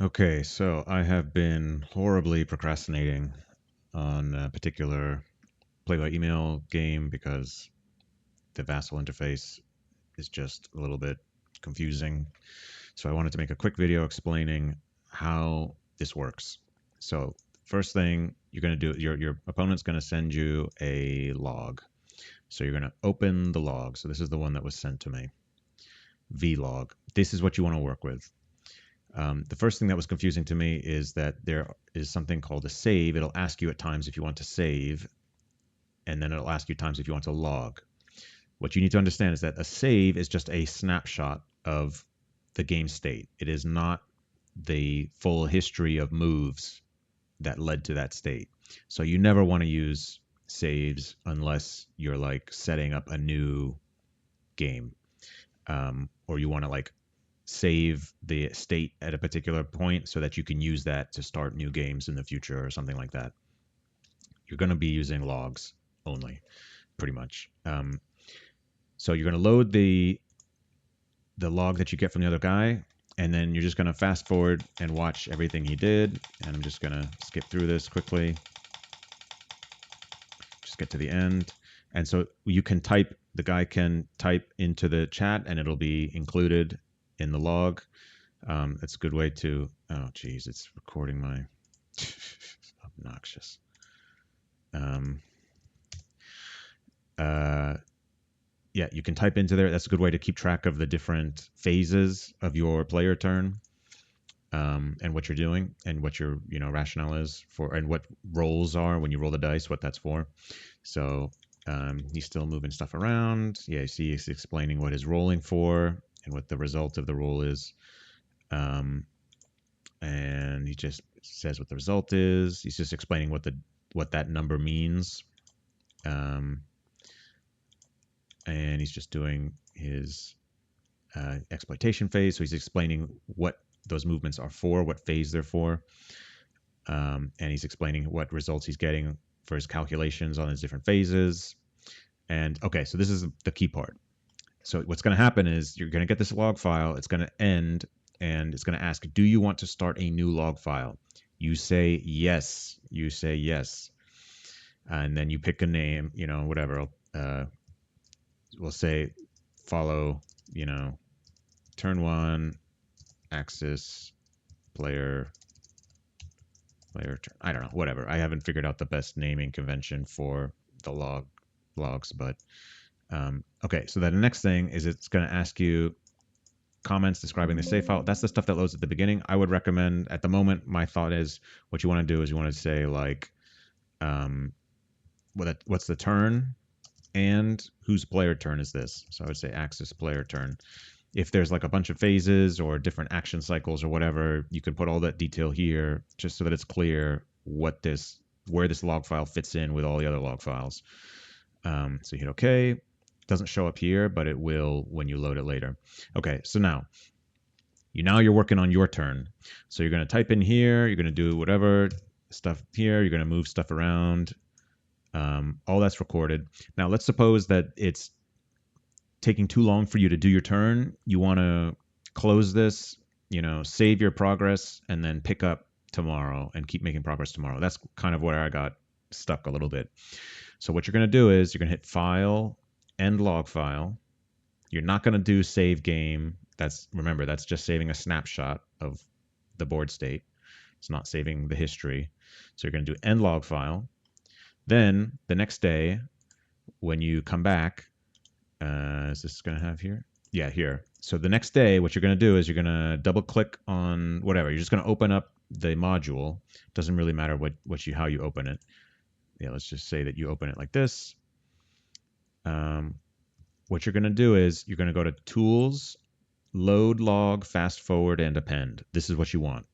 Okay, so I have been horribly procrastinating on a particular play-by-email game because the Vassal interface is just a little bit confusing. So I wanted to make a quick video explaining how this works. So first thing you're going to do, your opponent's going to send you a log. So you're going to open the log. So this is the one that was sent to me, vlog. This is what you want to work with. The first thing that was confusing to me is that there is something called a save. It'll ask you at times if you want to save, and then it'll ask you times if you want to log. What you need to understand is that a save is just a snapshot of the game state. It is not the full history of moves that led to that state. So you never want to use saves unless you're like setting up a new game, or you want to like save the state at a particular point so that you can use that to start new games in the future or something like that. You're going to be using logs only, pretty much. So you're going to load the log that you get from the other guy, and then you're just going to fast forward and watch everything he did. And I'm just going to skip through this quickly. Just get to the end. And so you can type, the guy can type into the chat and it'll be included in the log. It's a good way to, oh geez, it's recording my, obnoxious. Yeah, you can type into there. That's a good way to keep track of the different phases of your player turn, and what you're doing and what your rationale is for, and what rolls are when you roll the dice, what that's for. So he's still moving stuff around. Yeah, you see he's explaining what he's rolling for and what the result of the roll is. And he just says what the result is. He's just explaining what that number means. And he's just doing his exploitation phase. So he's explaining what those movements are for, what phase they're for. And he's explaining what results he's getting for his calculations on his different phases. And okay, so this is the key part. So what's going to happen is you're going to get this log file. It's going to end, and it's going to ask, do you want to start a new log file? You say yes. You say yes. And then you pick a name, whatever. We'll say follow, turn one, axis, player turn. I don't know, whatever. I haven't figured out the best naming convention for the logs, but okay. So then the next thing is it's going to ask you comments describing the save file. That's the stuff that loads at the beginning. I would recommend, at the moment, my thought is what you want to do is you want to say like, what's the turn and whose player turn is this? So I would say axis player turn. If there's like a bunch of phases or different action cycles or whatever, you can put all that detail here just so that it's clear where this log file fits in with all the other log files. So you hit OK. It doesn't show up here, but it will when you load it later. Okay, so now you're working on your turn. So you're going to type in here. You're going to do whatever stuff here. You're going to move stuff around. All that's recorded. Now let's suppose that it's taking too long for you to do your turn. You want to close this, save your progress, and then pick up tomorrow and keep making progress tomorrow. That's kind of where I got stuck a little bit. So what you're going to do is you're going to hit File, End Log File. You're not going to do Save Game. Remember, that's just saving a snapshot of the board state. It's not saving the history. So you're going to do End Log File. Then the next day, when you come back, is this going to have here? Yeah, here. So the next day, what you're going to do is you're going to double click on whatever. You're just going to open up the module. Doesn't really matter how you open it. Yeah, let's just say that you open it like this. What you're going to do is you're going to go to Tools, Load Log, Fast Forward, and Append. This is what you want,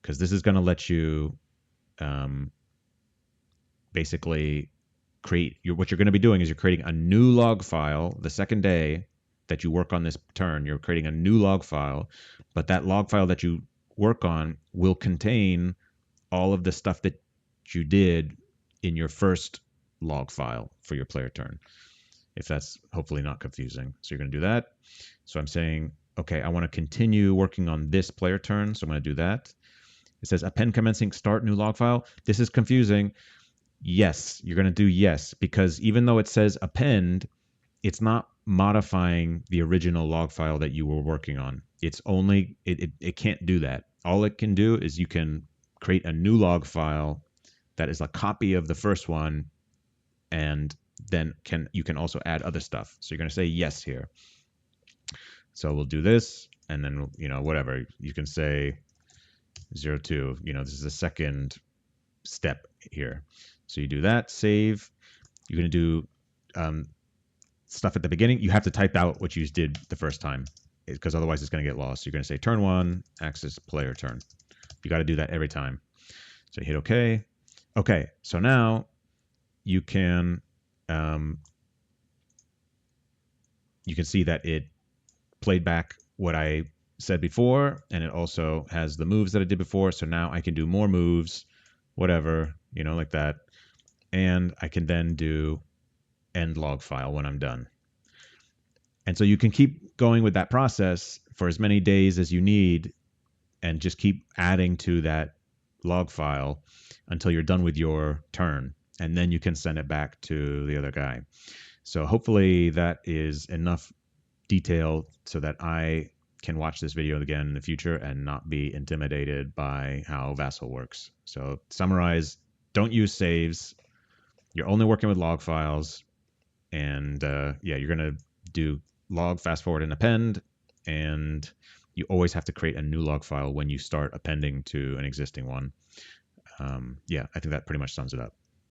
because this is going to let you basically what you're going to be doing is you're creating a new log file the second day that you work on this turn. You're creating a new log file, but that log file that you work on will contain all of the stuff that you did in your first log file for your player turn, if that's hopefully not confusing. So you're going to do that. So I'm saying okay, I want to continue working on this player turn, so I'm going to do that. It says append commencing start new log file. This is confusing. Yes, you're going to do yes, because even though it says append, it's not modifying the original log file that you were working on. It's only, it can't do that. All it can do is you can create a new log file that is a copy of the first one, and then you can also add other stuff. So you're going to say yes here. So we'll do this, and then, whatever. You can say 02, this is the second step here. So you do that, save. You're going to do stuff at the beginning. You have to type out what you did the first time, because otherwise it's going to get lost. You're going to say turn 1, axis player turn. You got to do that every time. So you hit OK. Okay, so now you can see that it played back what I said before, and it also has the moves that I did before. So now I can do more moves, whatever, like that. And I can then do end log file when I'm done. And so you can keep going with that process for as many days as you need, and just keep adding to that log file until you're done with your turn. And then you can send it back to the other guy. So hopefully that is enough detail so that I can watch this video again in the future and not be intimidated by how Vassal works. So summarize, don't use saves. You're only working with log files. And yeah, you're going to do log, fast forward, and append. And you always have to create a new log file when you start appending to an existing one. Yeah, I think that pretty much sums it up.